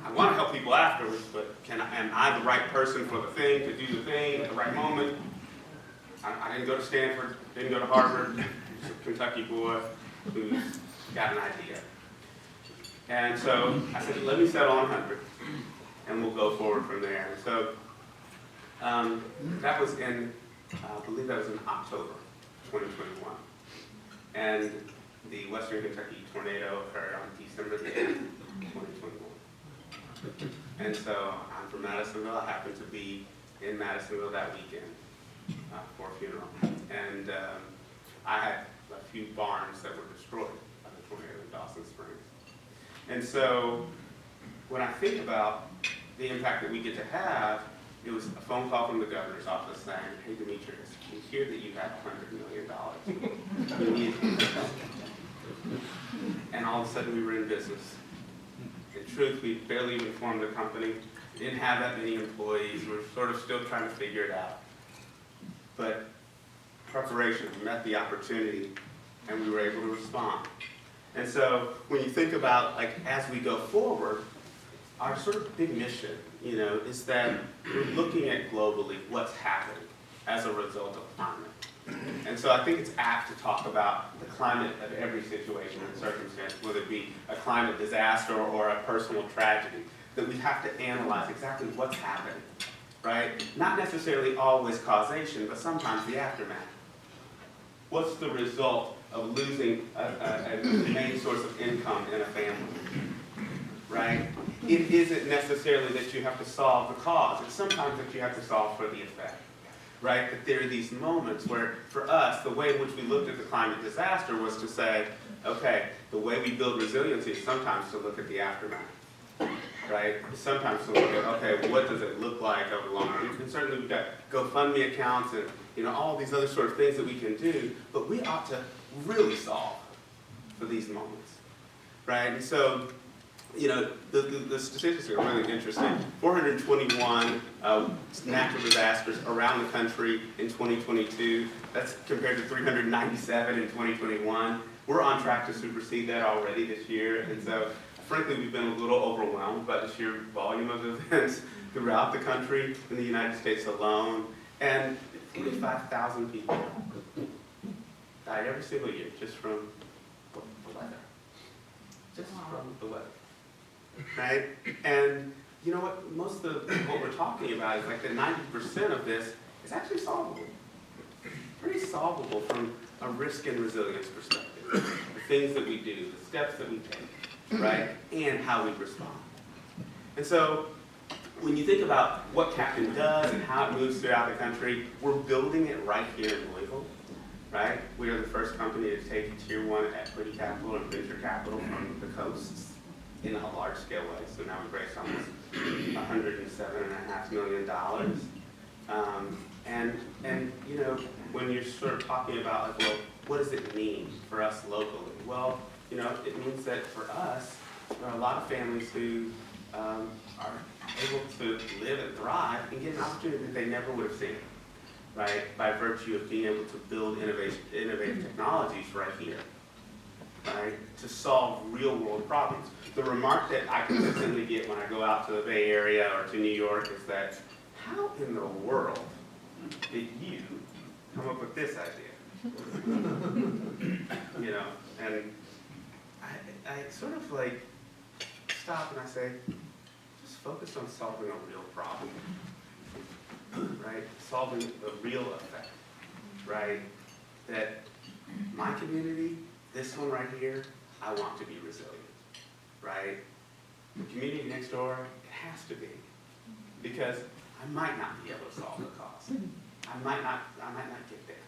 I want to help people afterwards, but am I the right person for the thing, to do the thing at the right moment? I didn't go to Stanford, didn't go to Harvard, just a Kentucky boy who's got an idea. And so I said, let me settle on 100, and we'll go forward from there. And so that was in, I believe that was in October 2021. And the Western Kentucky tornado occurred on December the 8th, 2021. And so I'm from Madisonville. I happened to be in Madisonville that weekend for a funeral. And I had a few barns that were destroyed by the tornado in Dawson Springs. And so when I think about the impact that we get to have, it was a phone call from the governor's office saying, hey, Demetrius, we hear that you have $100 million. You need help. And all of a sudden we were in business. In truth, we barely even formed a company. We didn't have that many employees. We were sort of still trying to figure it out. But preparation met the opportunity, and we were able to respond. And so when you think about, like, as we go forward, our sort of big mission, you know, is that we're looking at globally what's happening as a result of climate. And so I think it's apt to talk about the climate of every situation and circumstance, whether it be a climate disaster or a personal tragedy, that we have to analyze exactly what's happening, right? Not necessarily always causation, but sometimes the aftermath. What's the result of losing a main source of income in a family, right? It isn't necessarily that you have to solve the cause. It's sometimes that you have to solve for the effect, right? That there are these moments where, for us, the way in which we looked at the climate disaster was to say, okay, the way we build resiliency is sometimes to look at the aftermath, right? Sometimes to look at, okay, what does it look like over the long run? And certainly we've got GoFundMe accounts and, you know, all these other sort of things that we can do, but we ought to really solve for these moments, right? And so, you know, the statistics are really interesting. 421 natural disasters around the country in 2022. That's compared to 397 in 2021. We're on track to supersede that already this year. And so, frankly, we've been a little overwhelmed by the sheer volume of events throughout the country, in the United States alone. And 45,000 people die every single year just from the weather. Just from the weather. Right? And you know what? Most of what we're talking about is like that 90% of this is actually solvable. Pretty solvable from a risk and resilience perspective. The things that we do, the steps that we take, right? And how we respond. And so when you think about what Captain does and how it moves throughout the country, we're building it right here in Louisville, right? We are the first company to take Tier 1 equity capital and venture capital from the coasts in a large-scale way. So now we've raised almost $107.5 million. And you know, when you're sort of talking about, like, well, what does it mean for us locally? Well, you know, it means that for us, there are a lot of families who are able to live and thrive and get an opportunity that they never would have seen, right? By virtue of being able to build innovative technologies right here, right? To solve real world problems. The remark that I consistently get when I go out to the Bay Area or to New York is that, how in the world did you come up with this idea? You know, and I sort of like stop and I say, just focus on solving a real problem, right? Solving the real effect, right? That my community, this one right here, I want to be resilient, right? The community next door, it has to be, because I might not be able to solve the cause. I might not get there,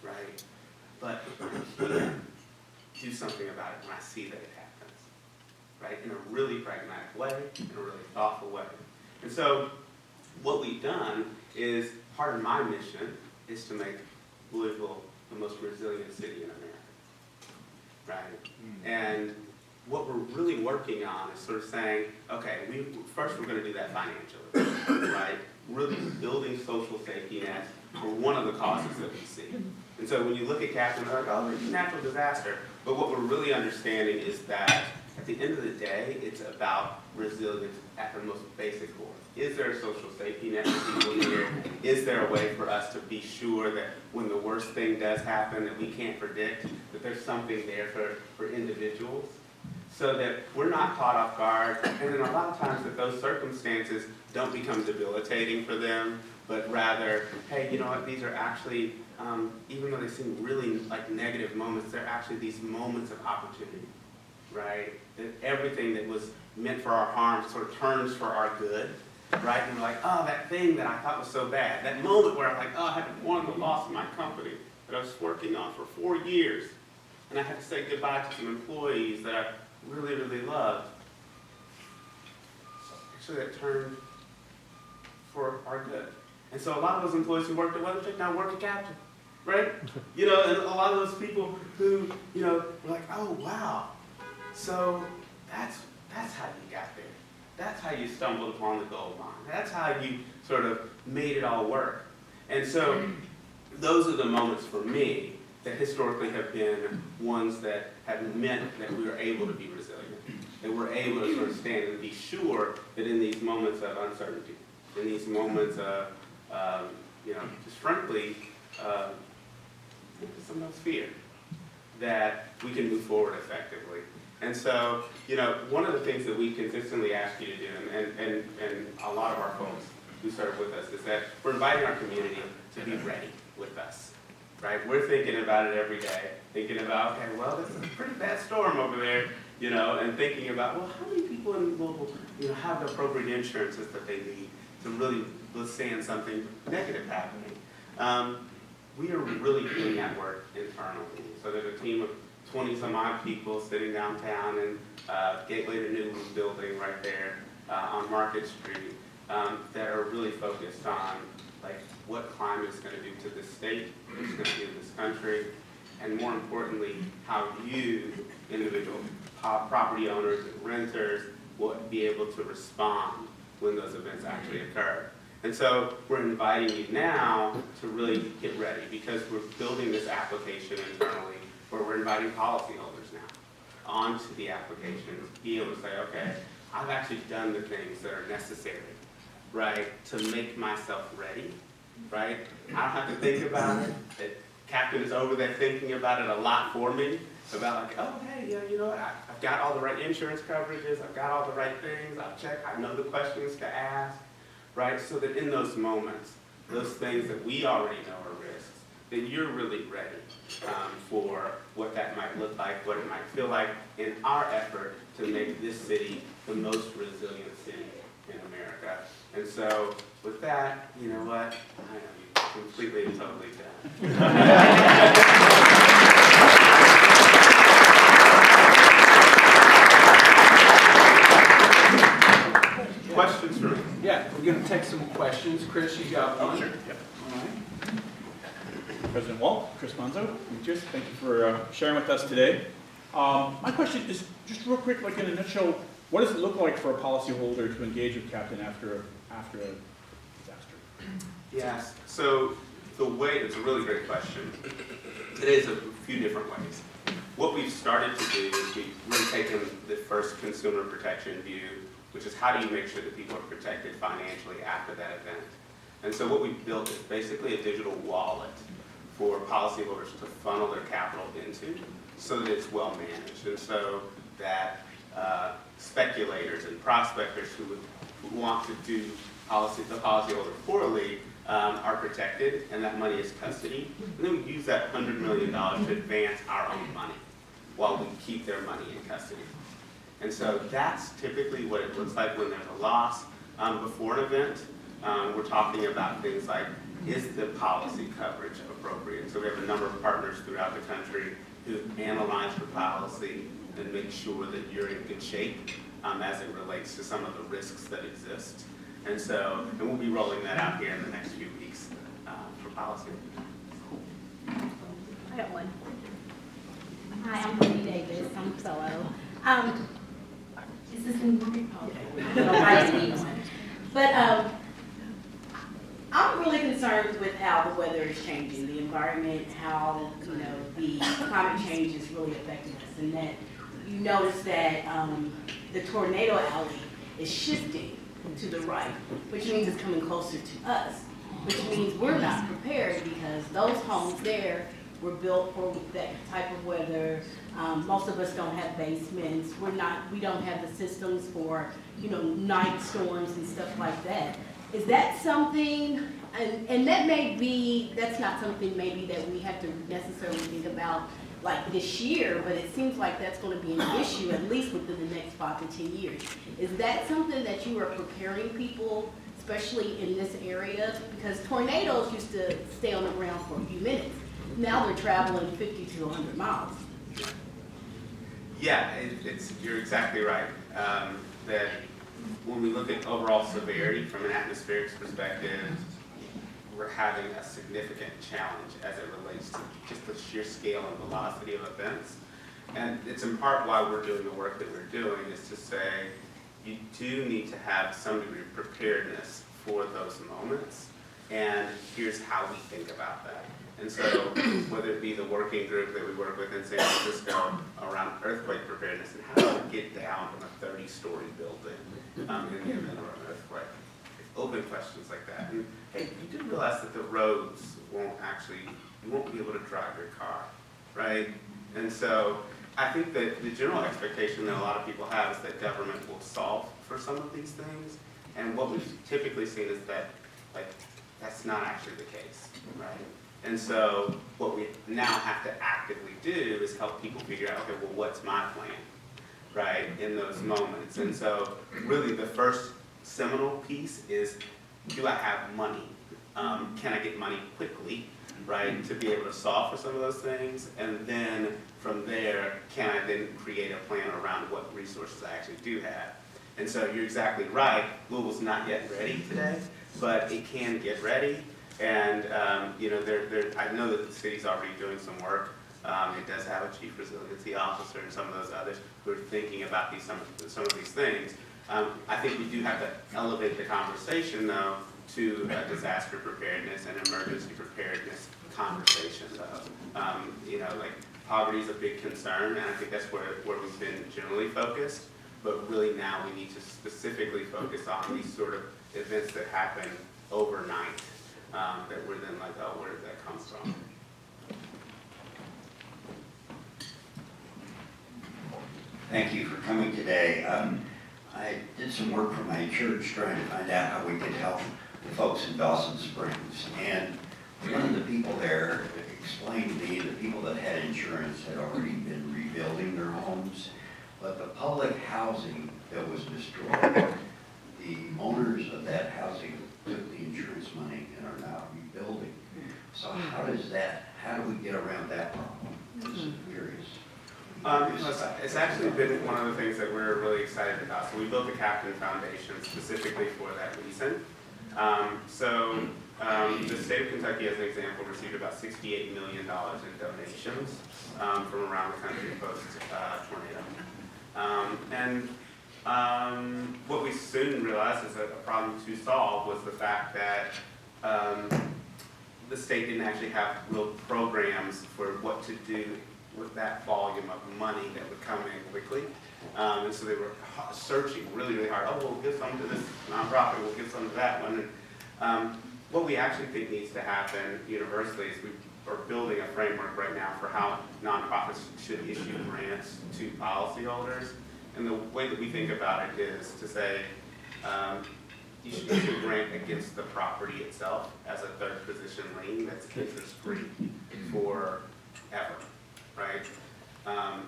right? But I can do something about it when I see that it happens, right? In a really pragmatic way, in a really thoughtful way. And so what we've done is, part of my mission is to make Louisville the most resilient city in America, right? And what we're really working on is sort of saying, okay, first we're going to do that financially, right? Really building social safety nets for one of the causes that we see. And so when you look at Captain, they're like, oh, it's a natural disaster. But what we're really understanding is that at the end of the day, it's about resilience at the most basic core. Is there a social safety net for people here? Is there a way for us to be sure that when the worst thing does happen that we can't predict, that there's something there for individuals? So that we're not caught off guard, and then a lot of times that those circumstances don't become debilitating for them, but rather, hey, you know what, these are actually, even though they seem really like negative moments, they're actually these moments of opportunity, right? That everything that was meant for our harm sort of turns for our good, right? And we're like, oh, that thing that I thought was so bad, that moment where I'm like, oh, I had mourn the loss of my company that I was working on for 4 years, and I had to say goodbye to some employees that I really, really loved. Actually, that turned for our good. And so a lot of those employees who worked at Weathertech now work at Captain, right? You know, and a lot of those people who, you know, were like, oh, wow. So that's how you got there. That's how you stumbled upon the gold mine. That's how you sort of made it all work. And so those are the moments for me that historically have been ones that have meant that we were able to be resilient, that we're able to sort of stand and be sure that in these moments of uncertainty, in these moments of, you know, just frankly, sometimes fear, that we can move forward effectively. And so, you know, one of the things that we consistently ask you to do, and a lot of our folks who serve with us, is that we're inviting our community to be ready with us. Right? We're thinking about it every day, thinking about, okay, well, this is a pretty bad storm over there, you know, and thinking about, well, how many people in Louisville, you know, have the appropriate insurances that they need to really withstand something negative happening. We are really doing that work internally. So there's a team of 20 some odd people sitting downtown in Gateway to Newland building right there on Market Street that are really focused on like what climate is going to do to this state, what it's going to do to this country, and more importantly, how you, individual property owners and renters, will be able to respond when those events actually occur. And so we're inviting you now to really get ready, because we're building this application internally where we're inviting policyholders now onto the application to be able to say, okay, I've actually done the things that are necessary, right, to make myself ready, right? I don't have to think about it. The captain is over there thinking about it a lot for me, about like, oh, hey, yeah, you know what, I've got all the right insurance coverages, I've got all the right things, I've checked, I know the questions to ask, right? So that in those moments, those things that we already know are risks, that you're really ready for what that might look like, what it might feel like in our effort to make this city the most resilient city in America. And so with that, you know what, I am completely and totally done. Questions for me? Yeah, we're going to take some questions. Chris, you got one? Oh, sure. Yep. All right. President Walt, Chris Manzo, Demetrius, thank you for sharing with us today. My question is just real quick, like in a nutshell, what does it look like for a policyholder to engage with Captain after a disaster? Yes, so the way, it's a really great question. It is a few different ways. What we've started to do is we've really taken the first consumer protection view, which is how do you make sure that people are protected financially after that event. And so what we've built is basically a digital wallet for policyholders to funnel their capital into so that it's well managed. And so that speculators and prospectors who would want to do the policyholder poorly are protected, and that money is custody. And then we use that $100 million to advance our own money while we keep their money in custody. And so that's typically what it looks like when there's a loss. Before an event, we're talking about things like, is the policy coverage appropriate? So we have a number of partners throughout the country who analyze the policy and make sure that you're in good shape as it relates to some of the risks that exist. And so, and we'll be rolling that out here in the next few weeks for policy. I got one. Hi, I'm Wendy Davis. I'm a fellow. Is this in working? Okay. But I'm really concerned with how the weather is changing, the environment, how the climate change is really affecting us, and that you notice that the tornado alley is shifting to the right, which means it's coming closer to us, which means we're not prepared because those homes there were built for that type of weather. Most of us don't have basements. We don't have the systems for, night storms and stuff like that. Is that something, and that's not something maybe that we have to necessarily think about like this year, but it seems like that's going to be an issue at least within the next 5 to 10 years. Is that something that you are preparing people, especially in this area? Because tornadoes used to stay on the ground for a few minutes. Now they're traveling 50 to 100 miles. Yeah, you're exactly right. That when we look at overall severity from an atmospheric perspective, we're having a significant challenge as it relates to just the sheer scale and velocity of events. And it's in part why we're doing the work that we're doing, is to say you do need to have some degree of preparedness for those moments, and here's how we think about that. And so whether it be the working group that we work with in San Francisco around earthquake preparedness and how to get down from a 30-story building in the event of an earthquake. Open questions like that. And hey, you do realize that the roads you won't be able to drive your car, right? And so I think that the general expectation that a lot of people have is that government will solve for some of these things. And what we've typically seen is that, that's not actually the case, right? And so what we now have to actively do is help people figure out, okay, well, what's my plan, right, in those moments? And so really the first seminal piece is, do I have money? Can I get money quickly, right, to be able to solve for some of those things? And then from there, can I then create a plan around what resources I actually do have? And so you're exactly right, Louisville's not yet ready today, but it can get ready. And I know that the city's already doing some work. It does have a chief resiliency officer and some of those others who are thinking about some of these things. I think we do have to elevate the conversation, though, to disaster preparedness and emergency preparedness conversation, though. Poverty is a big concern, and I think that's where we've been generally focused. But really now we need to specifically focus on these sort of events that happen overnight. That we're then like, oh, where did that come from? Thank you for coming today. I did some work for my church trying to find out how we could help the folks in Dawson Springs. And one of the people there explained to me the people that had insurance had already been rebuilding their homes, but the public housing that was destroyed, the owners of that housing took the insurance money and are now rebuilding. So how do we get around that problem? Just curious. It's actually been one of the things that we're really excited about. So we built the Captain Foundation specifically for that reason. The state of Kentucky, as an example, received about $68 million in donations from around the country post-tornado. What we soon realized is that a problem to solve was the fact that the state didn't actually have real programs for what to do with that volume of money that would come in quickly. And so they were searching really, really hard. Oh, we'll give some to this nonprofit, we'll give some to that one. And, what we actually think needs to happen universally is we are building a framework right now for how nonprofits should issue grants to policyholders. And the way that we think about it is to say, you should issue a grant against the property itself as a third position lien that's interest-free forever, right?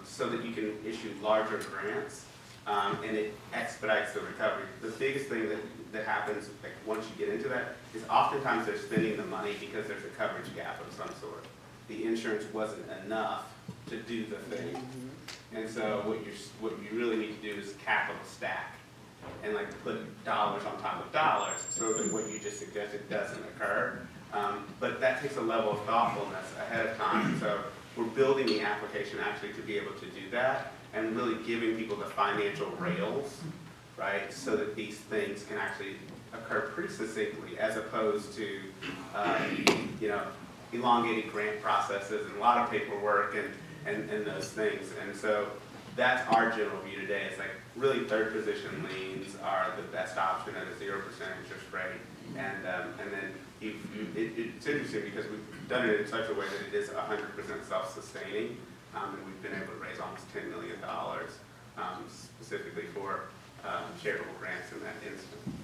So that you can issue larger grants, and it expedites the recovery. The biggest thing that happens, like once you get into that, is oftentimes they're spending the money because there's a coverage gap of some sort. The insurance wasn't enough to do the thing. And so what you really need to do is capital stack and put dollars on top of dollars so that what you just suggested doesn't occur. But that takes a level of thoughtfulness ahead of time. So we're building the application actually to be able to do that and really giving people the financial rails, right, so that these things can actually occur pretty succinctly as opposed to, elongated grant processes and a lot of paperwork and those things. And so that's our general view today. It's like really third position liens are the best option at a 0% interest rate. And then it's interesting because we've done it in such a way that it is 100% self-sustaining. And we've been able to raise almost $10 million specifically for charitable grants in that instance.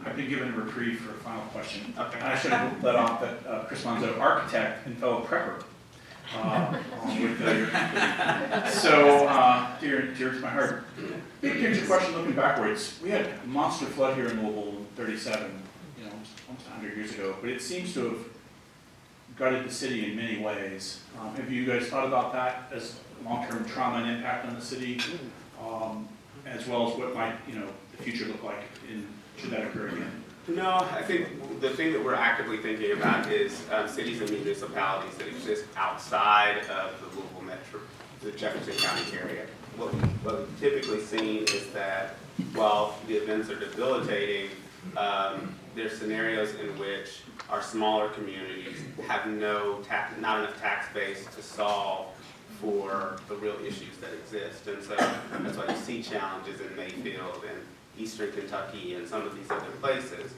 I've been given a reprieve for a final question. Okay. I should have let off that Chris Monzo, architect and fellow prepper. With so dear to my heart. Big picture question looking backwards. We had a monster flood here in Louisville in 37, almost 100 years ago, but it seems to have gutted the city in many ways. Have you guys thought about that as long-term trauma and impact on the city, as well as what might the future look like should that occur again? No, I think the thing that we're actively thinking about is cities and municipalities that exist outside of the Louisville metro, the Jefferson County area. What we've typically seen is that while the events are debilitating, there's scenarios in which our smaller communities have not enough tax base to solve for the real issues that exist. And so that's why you see challenges in Mayfield and Eastern Kentucky and some of these other places.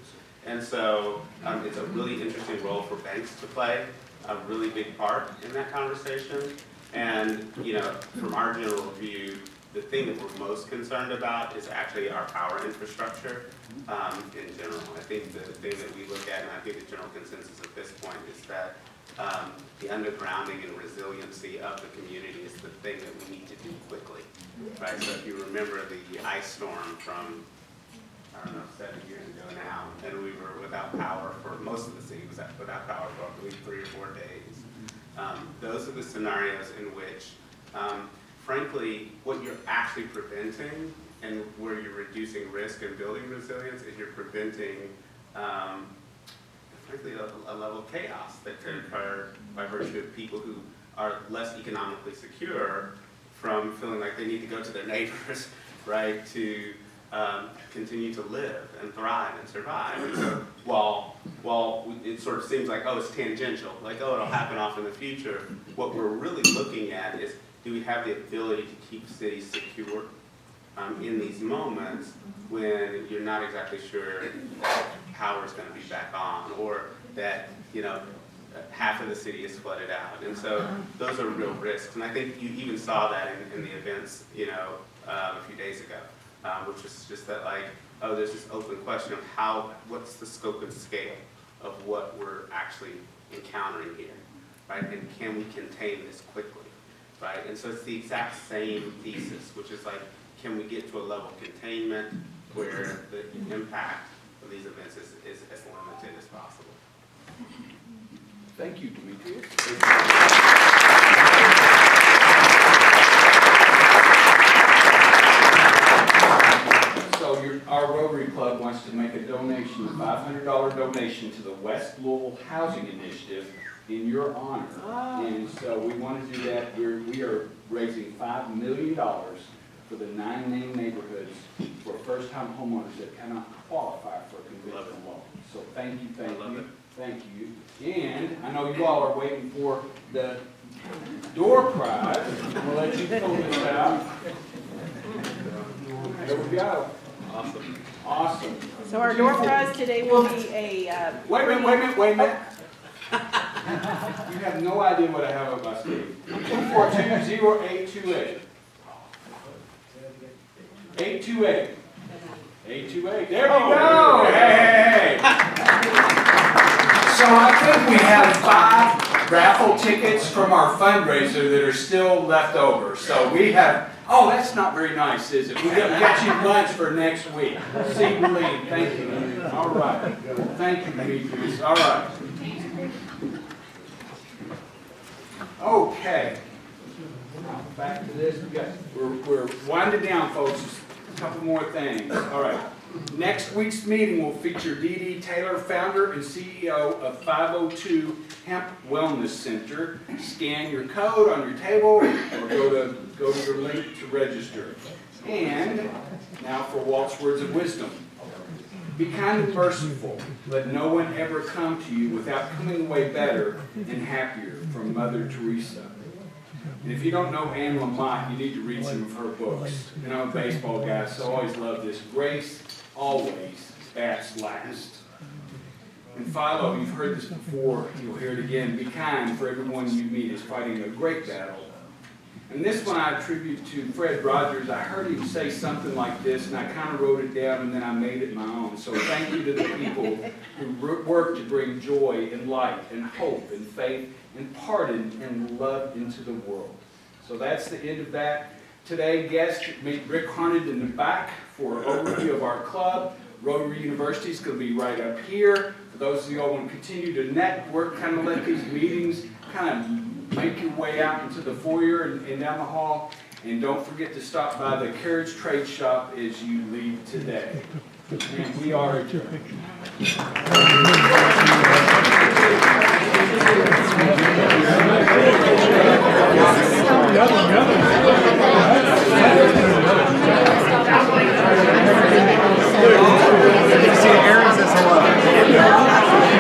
And so it's a really interesting role for banks to play, a really big part in that conversation. And from our general view, the thing that we're most concerned about is actually our power infrastructure in general. I think the thing that we look at, and I think the general consensus at this point, is that the undergrounding and resiliency of the community is the thing that we need to do quickly, right? So if you remember the ice storm from, 7 years ago now, and we were without power for most of the city, was without power for I believe 3 or 4 days. Those are the scenarios in which, frankly, what you're actually preventing and where you're reducing risk and building resilience is you're preventing frankly, a level of chaos that could occur by virtue of people who are less economically secure from feeling like they need to go to their neighbors, right, to continue to live and thrive and survive. And so while it sort of seems like, oh, it's tangential, like, oh, it'll happen off in the future, what we're really looking at is, do we have the ability to keep cities secure in these moments when you're not exactly sure that power is going to be back on, or that half of the city is flooded out. And so those are real risks. And I think you even saw that in the events a few days ago, which was just that, like, oh, there's this open question of what's the scope and scale of what we're actually encountering here, right? And can we contain this quickly, right? And so it's the exact same thesis, which is like, can we get to a level of containment where the impact of these events is as limited as possible? Thank you, Demetrius. So our Rotary Club wants to make a donation, a $500 donation to the West Louisville Housing Initiative in your honor. Oh. And so we want to do that. We are raising $5 million for the 9 named neighborhoods for first-time homeowners that cannot qualify for a conventional loan. So thank you. Thank you. And I know you all are waiting for the door prize. We'll let you pull this out. There we go. Awesome. So our door prize today will be a... Wait a minute. You have no idea what I have up my sleeve. 242-0828. 828. 828. There we go. Hey. So I think we have 5 raffle tickets from our fundraiser that are still left over. So we have, oh, that's not very nice, is it? We got you lunch for next week. See, believe. Thank you. All right. Thank you, Demetrius. All right. Okay. Now back to this. We're winding down, folks. Just a couple more things. All right. Next week's meeting will feature Dee Taylor, founder and CEO of 502 Hemp Wellness Center. Scan your code on your table or go to your link to register. And now for Walt's words of wisdom. Be kind and merciful. Let no one ever come to you without coming away better and happier, from Mother Teresa. And if you don't know Anne Lamott, you need to read some of her books. And I'm a baseball guy, so I always love this. Grace always bats last. And Philo, you've heard this before, you'll hear it again. Be kind, for everyone you meet is fighting a great battle. And this one I attribute to Fred Rogers. I heard him say something like this, and I kind of wrote it down, and then I made it my own. So thank you to the people who work to bring joy and light and hope and faith and pardon and love into the world. So that's the end of that. Today, guest, meet Rick Harned in the back for an overview of our club. Rotary University is going to be right up here. For those of you who want to continue to network, kind of let these meetings kind of make your way out into the foyer and down the hall. And don't forget to stop by the Carriage Trade Shop as you leave today. And we are adjourned.